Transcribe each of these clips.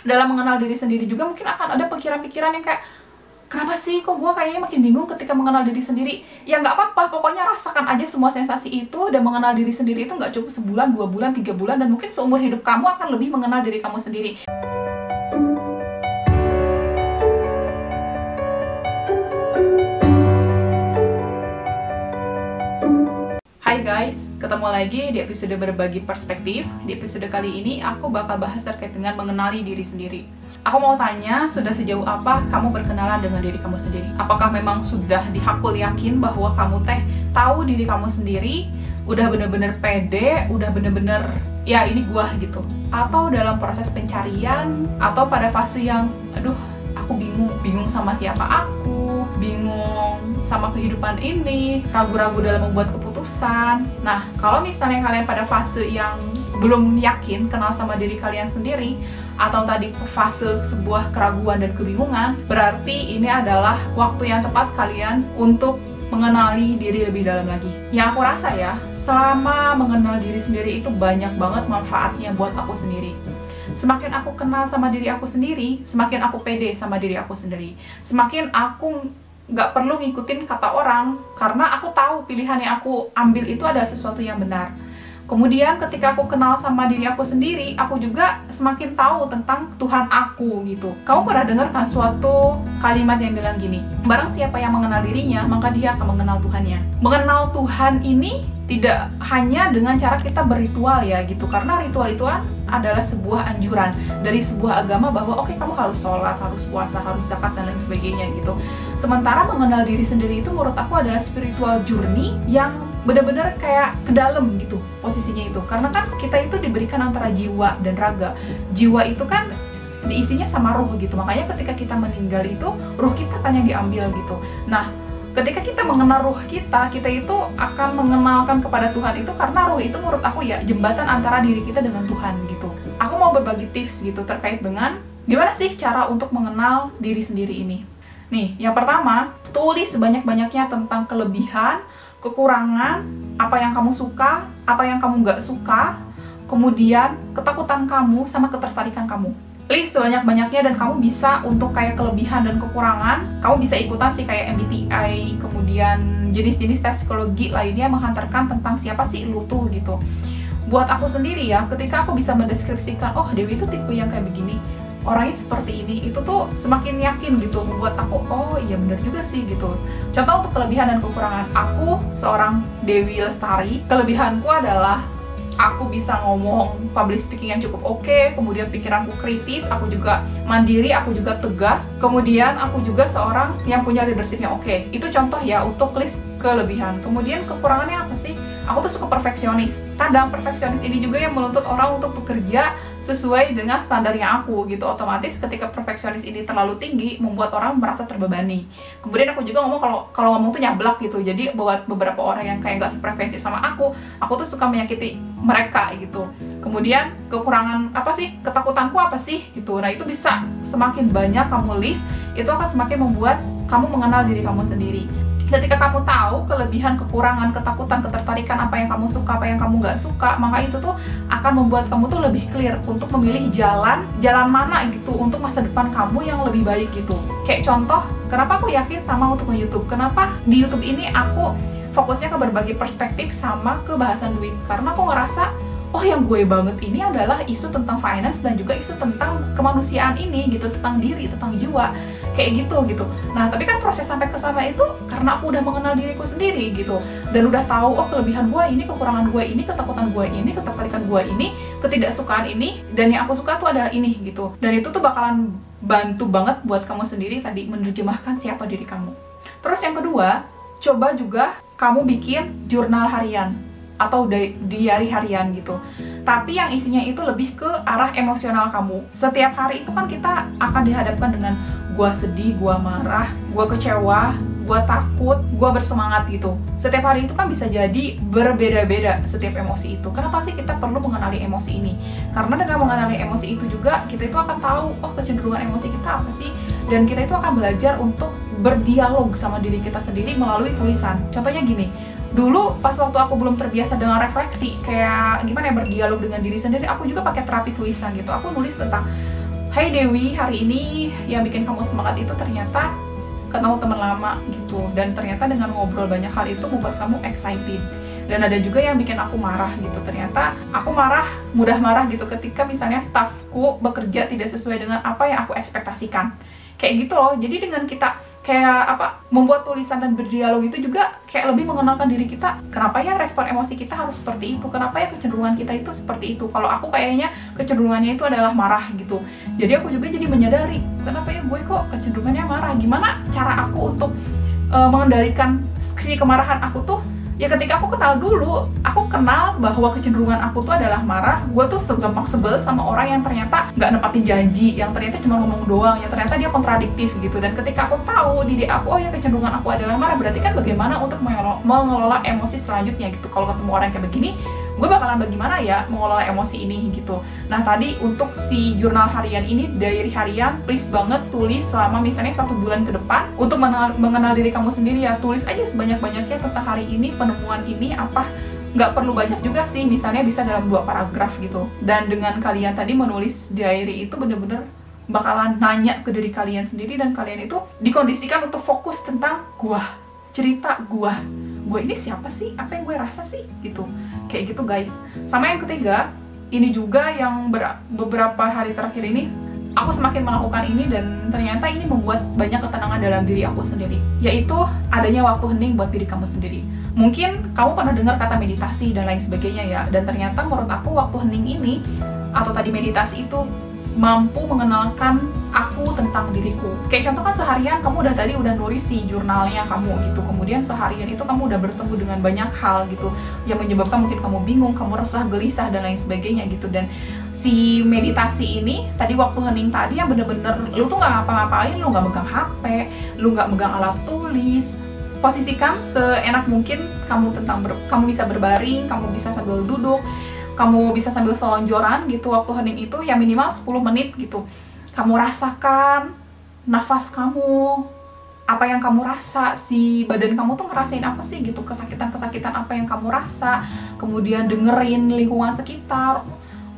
dalam mengenal diri sendiri juga mungkin akan ada pikiran-pikiran yang kayak, kenapa sih kok gue kayaknya makin bingung ketika mengenal diri sendiri. Ya nggak apa-apa, pokoknya rasakan aja semua sensasi itu. Dan mengenal diri sendiri itu nggak cukup sebulan, 2 bulan, 3 bulan, dan mungkin seumur hidup kamu akan lebih mengenal diri kamu sendiri. Hai guys, ketemu lagi di episode berbagi perspektif. Di episode kali ini aku bakal bahas terkait dengan mengenali diri sendiri. Aku mau tanya, sudah sejauh apa kamu berkenalan dengan diri kamu sendiri? Apakah memang sudah dihakul yakin bahwa kamu tahu diri kamu sendiri? Udah bener-bener pede, udah bener-bener ya ini gua gitu? Atau dalam proses pencarian, atau pada fase yang aduh aku bingung sama siapa aku, bingung sama kehidupan ini, ragu-ragu dalam membuat keputusan. Nah, kalau misalnya kalian pada fase yang belum yakin kenal sama diri kalian sendiri, atau tadi fase sebuah keraguan dan kebingungan, berarti ini adalah waktu yang tepat kalian untuk mengenali diri lebih dalam lagi. Yang aku rasa ya, selama mengenal diri sendiri itu banyak banget manfaatnya buat aku sendiri. Semakin aku kenal sama diri aku sendiri, semakin aku pede sama diri aku sendiri. Semakin aku nggak perlu ngikutin kata orang, karena aku tahu pilihan yang aku ambil itu adalah sesuatu yang benar. Kemudian ketika aku kenal sama diri aku sendiri, aku juga semakin tahu tentang Tuhan aku gitu. Kamu pernah dengar kan suatu kalimat yang bilang gini, barang siapa yang mengenal dirinya, maka dia akan mengenal Tuhannya. Mengenal Tuhan ini tidak hanya dengan cara kita berritual ya gitu, karena ritual itu adalah sebuah anjuran dari sebuah agama bahwa oke, kamu harus sholat, harus puasa, harus zakat, dan lain sebagainya gitu. Sementara mengenal diri sendiri itu menurut aku adalah spiritual journey yang benar-benar kayak ke dalam gitu posisinya itu. Karena kan kita itu diberikan antara jiwa dan raga. Jiwa itu kan diisinya sama ruh gitu, makanya ketika kita meninggal itu ruh kita kan yang diambil gitu. Nah, ketika kita mengenal ruh kita itu akan mengenalkan kepada Tuhan itu, karena ruh itu menurut aku ya jembatan antara diri kita dengan Tuhan gitu. Aku mau berbagi tips gitu terkait dengan gimana sih cara untuk mengenal diri sendiri ini. Nih, yang pertama, tulis sebanyak-banyaknya tentang kelebihan, kekurangan, apa yang kamu suka, apa yang kamu nggak suka, kemudian ketakutan kamu sama ketertarikan kamu. List sebanyak-banyaknya, dan kamu bisa untuk kayak kelebihan dan kekurangan, kamu bisa ikutan sih kayak MBTI, kemudian jenis-jenis tes psikologi lainnya menghantarkan tentang siapa sih lu tuh gitu. Buat aku sendiri ya, ketika aku bisa mendeskripsikan, oh Dewi itu tipe yang kayak begini, orangnya seperti ini, itu tuh semakin yakin gitu, membuat aku, oh iya bener juga sih gitu. Contoh untuk kelebihan dan kekurangan, aku seorang Dewi Lestari, kelebihanku adalah aku bisa ngomong public speaking yang cukup oke, kemudian pikiranku kritis, aku juga mandiri, aku juga tegas, kemudian aku juga seorang yang punya leadership yang oke. Itu contoh ya untuk list kelebihan. Kemudian kekurangannya apa sih? Aku tuh suka perfeksionis. Kadang perfeksionis ini juga yang menuntut orang untuk bekerja sesuai dengan standarnya aku gitu. Otomatis ketika perfeksionis ini terlalu tinggi, membuat orang merasa terbebani. Kemudian aku juga ngomong kalau ngomong tuh nyablak gitu. Jadi buat beberapa orang yang kayak nggak sefrekuensi sama aku tuh suka menyakiti mereka gitu. Kemudian kekurangan apa sih? Ketakutanku apa sih? Gitu. Nah, itu bisa semakin banyak kamu list, itu akan semakin membuat kamu mengenal diri kamu sendiri. Ketika kamu tahu kelebihan, kekurangan, ketakutan, ketertarikan, apa yang kamu suka, apa yang kamu nggak suka, maka itu tuh akan membuat kamu tuh lebih clear untuk memilih jalan mana gitu untuk masa depan kamu yang lebih baik gitu. Kayak contoh, kenapa aku yakin sama untuk YouTube? Kenapa di YouTube ini aku fokusnya ke berbagi perspektif sama ke bahasan duit? Karena aku ngerasa, oh yang gue banget ini adalah isu tentang finance dan juga isu tentang kemanusiaan ini gitu, tentang diri, tentang jiwa, kayak gitu. Nah, tapi kan proses sampai ke sana itu karena aku udah mengenal diriku sendiri gitu, dan udah tahu oh kelebihan gue ini, kekurangan gue ini, ketakutan gue ini, ketertarikan gue ini, ketidaksukaan ini, dan yang aku suka tuh adalah ini gitu. Dan itu tuh bakalan bantu banget buat kamu sendiri tadi menerjemahkan siapa diri kamu. Terus yang kedua, coba juga kamu bikin jurnal harian atau diary harian gitu. Tapi yang isinya itu lebih ke arah emosional kamu. Setiap hari itu kan kita akan dihadapkan dengan gua sedih, gua marah, gua kecewa, gua takut, gua bersemangat gitu. Setiap hari itu kan bisa jadi berbeda-beda setiap emosi itu. Kenapa sih kita perlu mengenali emosi ini? Karena dengan mengenali emosi itu juga kita itu akan tahu oh kecenderungan emosi kita apa sih, dan kita itu akan belajar untuk berdialog sama diri kita sendiri melalui tulisan. Contohnya gini, dulu pas waktu aku belum terbiasa dengan refleksi, kayak gimana ya berdialog dengan diri sendiri, aku juga pakai terapi tulisan gitu. Aku nulis tentang Hai Dewi, hari ini yang bikin kamu semangat itu ternyata ketemu teman lama gitu, dan ternyata dengan ngobrol banyak hal itu membuat kamu excited. Dan ada juga yang bikin aku marah gitu, ternyata aku mudah marah gitu ketika misalnya stafku bekerja tidak sesuai dengan apa yang aku ekspektasikan. Kayak gitu loh. Jadi dengan kita kayak membuat tulisan dan berdialog itu juga kayak lebih mengenalkan diri kita, kenapa ya respon emosi kita harus seperti itu, kenapa ya kecenderungan kita itu seperti itu. Kalau aku kayaknya kecenderungannya itu adalah marah gitu. Jadi aku juga jadi menyadari, kenapa ya gue kok kecenderungannya marah, gimana cara aku untuk mengendalikan si kemarahan aku tuh. Ya ketika aku kenal bahwa kecenderungan aku tuh adalah marah, gue tuh segampang sebel sama orang yang ternyata nggak nepatin janji, yang ternyata cuma ngomong doang, yang ternyata dia kontradiktif gitu. Dan ketika aku tahu diri aku, oh ya kecenderungan aku adalah marah, berarti kan bagaimana untuk mengelola emosi selanjutnya gitu. Kalau ketemu orang kayak begini, gue bakalan bagaimana ya mengelola emosi ini gitu. Nah tadi untuk si jurnal harian ini, diary harian, please banget tulis selama misalnya 1 bulan ke depan untuk mengenal diri kamu sendiri ya. Tulis aja sebanyak-banyaknya tentang hari ini, penemuan ini apa. Nggak perlu banyak juga sih, misalnya bisa dalam 2 paragraf gitu. Dan dengan kalian tadi menulis diary itu bener-bener bakalan nanya ke diri kalian sendiri, dan kalian itu dikondisikan untuk fokus tentang gua, cerita gua ini siapa sih, apa yang gue rasa sih gitu. Kayak gitu guys. Sama yang ketiga, ini juga yang beberapa hari terakhir ini aku semakin melakukan ini, dan ternyata ini membuat banyak ketenangan dalam diri aku sendiri, yaitu adanya waktu hening buat diri kamu sendiri. Mungkin kamu pernah dengar kata meditasi dan lain sebagainya ya, dan ternyata menurut aku waktu hening ini atau tadi meditasi itu mampu mengenalkan aku tentang diriku. Kayak contoh kan seharian kamu udah nulis si jurnalnya kamu gitu, kemudian seharian itu kamu udah bertemu dengan banyak hal gitu yang menyebabkan mungkin kamu bingung, kamu resah, gelisah dan lain sebagainya gitu. Dan si meditasi ini tadi, waktu hening tadi, yang bener-bener lu tuh nggak ngapa-ngapain, lu nggak megang HP, lu nggak megang alat tulis. Posisikan seenak mungkin kamu kamu bisa berbaring, kamu bisa sambil duduk, kamu bisa sambil selonjoran gitu. Waktu hening itu ya minimal 10 menit gitu. Kamu rasakan nafas kamu, apa yang kamu rasa, si badan kamu tuh ngerasain apa sih gitu, kesakitan-kesakitan apa yang kamu rasa. Kemudian dengerin lingkungan sekitar,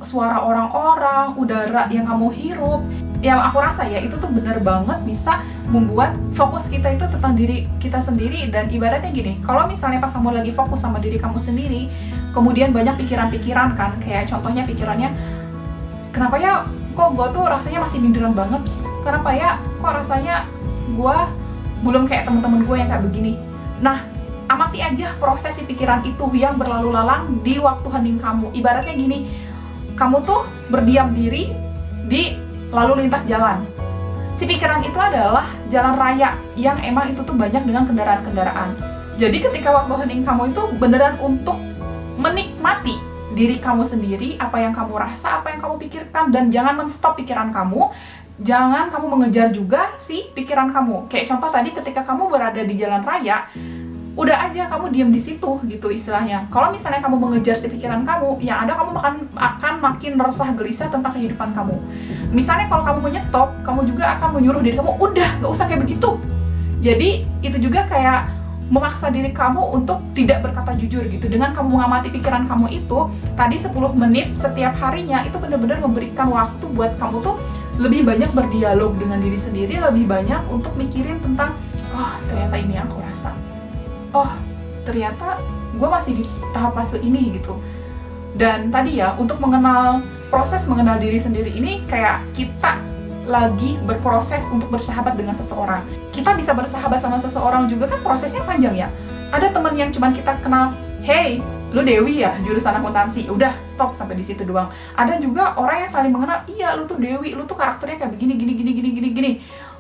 suara orang-orang, udara yang kamu hirup. Yang aku rasa ya itu tuh bener banget bisa membuat fokus kita itu tentang diri kita sendiri. Dan ibaratnya gini, kalau misalnya pas kamu lagi fokus sama diri kamu sendiri, kemudian banyak pikiran-pikiran kan, kayak contohnya pikirannya, kenapa ya kok gue tuh rasanya masih minderan banget, kenapa ya kok rasanya gue belum kayak temen-temen gue yang kayak begini. Nah, amati aja proses si pikiran itu yang berlalu lalang di waktu hening kamu. Ibaratnya gini, kamu tuh berdiam diri di lalu lintas jalan. Si pikiran itu adalah jalan raya yang emang itu tuh banyak dengan kendaraan-kendaraan. Jadi ketika waktu hening kamu itu beneran untuk menikmati diri kamu sendiri, apa yang kamu rasa, apa yang kamu pikirkan, dan jangan men-stop pikiran kamu. Jangan kamu mengejar juga si pikiran kamu. Kayak contoh tadi ketika kamu berada di jalan raya, udah aja kamu diam di situ gitu istilahnya. Kalau misalnya kamu mengejar si pikiran kamu, yang ada kamu akan makin resah gelisah tentang kehidupan kamu. Misalnya kalau kamu menyetop, kamu juga akan menyuruh diri kamu, udah gak usah kayak begitu. Jadi itu juga kayak memaksa diri kamu untuk tidak berkata jujur gitu. Dengan kamu mengamati pikiran kamu itu, tadi 10 menit setiap harinya, itu benar-benar memberikan waktu buat kamu tuh lebih banyak berdialog dengan diri sendiri, lebih banyak untuk mikirin tentang, oh ternyata ini yang aku rasa, oh ternyata gue masih di tahap fase ini gitu. Dan tadi ya, untuk proses mengenal diri sendiri ini kayak kita lagi berproses untuk bersahabat dengan seseorang. Kita bisa bersahabat sama seseorang juga kan prosesnya panjang ya. Ada teman yang cuman kita kenal, hey, lu Dewi ya, jurusan akuntansi, udah stop sampai di situ doang. Ada juga orang yang saling mengenal, iya lu tuh Dewi, lu tuh karakternya kayak begini, gini.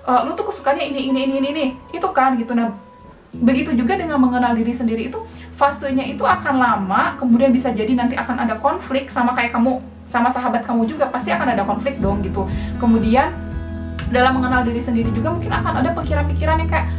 Lu tuh kesukaannya ini, itu kan gitu. Nah, begitu juga dengan mengenal diri sendiri itu, fasenya itu akan lama, kemudian bisa jadi nanti akan ada konflik, sama kayak kamu sama sahabat kamu juga pasti akan ada konflik dong gitu. Kemudian dalam mengenal diri sendiri juga mungkin akan ada pikiran-pikiran yang kayak,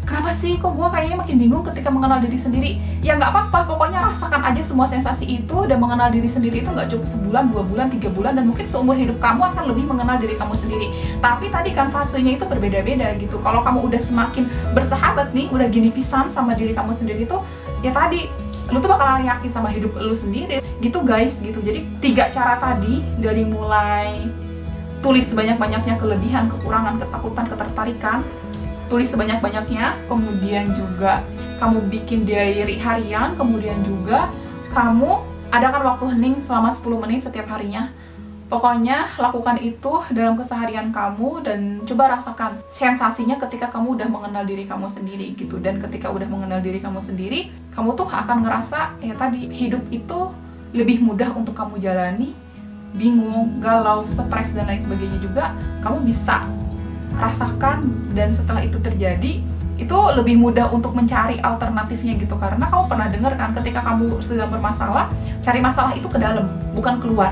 kenapa sih kok gue kayaknya makin bingung ketika mengenal diri sendiri. Ya nggak apa-apa, pokoknya rasakan aja semua sensasi itu. Dan mengenal diri sendiri itu nggak cukup sebulan, 2 bulan, 3 bulan, dan mungkin seumur hidup kamu akan lebih mengenal diri kamu sendiri. Tapi tadi kan fasenya itu berbeda-beda gitu. Kalau kamu udah semakin bersahabat nih, udah gini pisan sama diri kamu sendiri tuh, ya tadi lu tuh bakalan yakin sama hidup lu sendiri gitu guys gitu. Jadi 3 cara tadi, dari mulai tulis sebanyak-banyaknya kelebihan, kekurangan, ketakutan, ketertarikan. Tulis sebanyak-banyaknya, kemudian juga kamu bikin diary harian, kemudian juga kamu adakan waktu hening selama 10 menit setiap harinya. Pokoknya lakukan itu dalam keseharian kamu dan coba rasakan sensasinya ketika kamu udah mengenal diri kamu sendiri gitu. Dan ketika udah mengenal diri kamu sendiri, kamu tuh akan ngerasa ya tadi, hidup itu lebih mudah untuk kamu jalani. Bingung, galau, stres dan lain sebagainya juga kamu bisa rasakan, dan setelah itu terjadi itu lebih mudah untuk mencari alternatifnya gitu. Karena kamu pernah dengar kan, ketika kamu sedang bermasalah, cari masalah itu ke dalam, bukan keluar.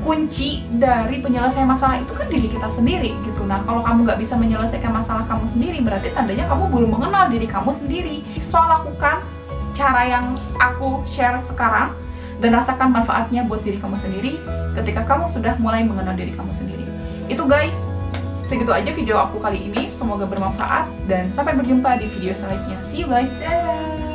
Kunci dari penyelesaian masalah itu kan diri kita sendiri gitu. Nah, kalau kamu nggak bisa menyelesaikan masalah kamu sendiri, berarti tandanya kamu belum mengenal diri kamu sendiri. So, lakukan cara yang aku share sekarang dan rasakan manfaatnya buat diri kamu sendiri ketika kamu sudah mulai mengenal diri kamu sendiri. Itu guys, segitu aja video aku kali ini. Semoga bermanfaat dan sampai berjumpa di video selanjutnya. See you guys, dadah!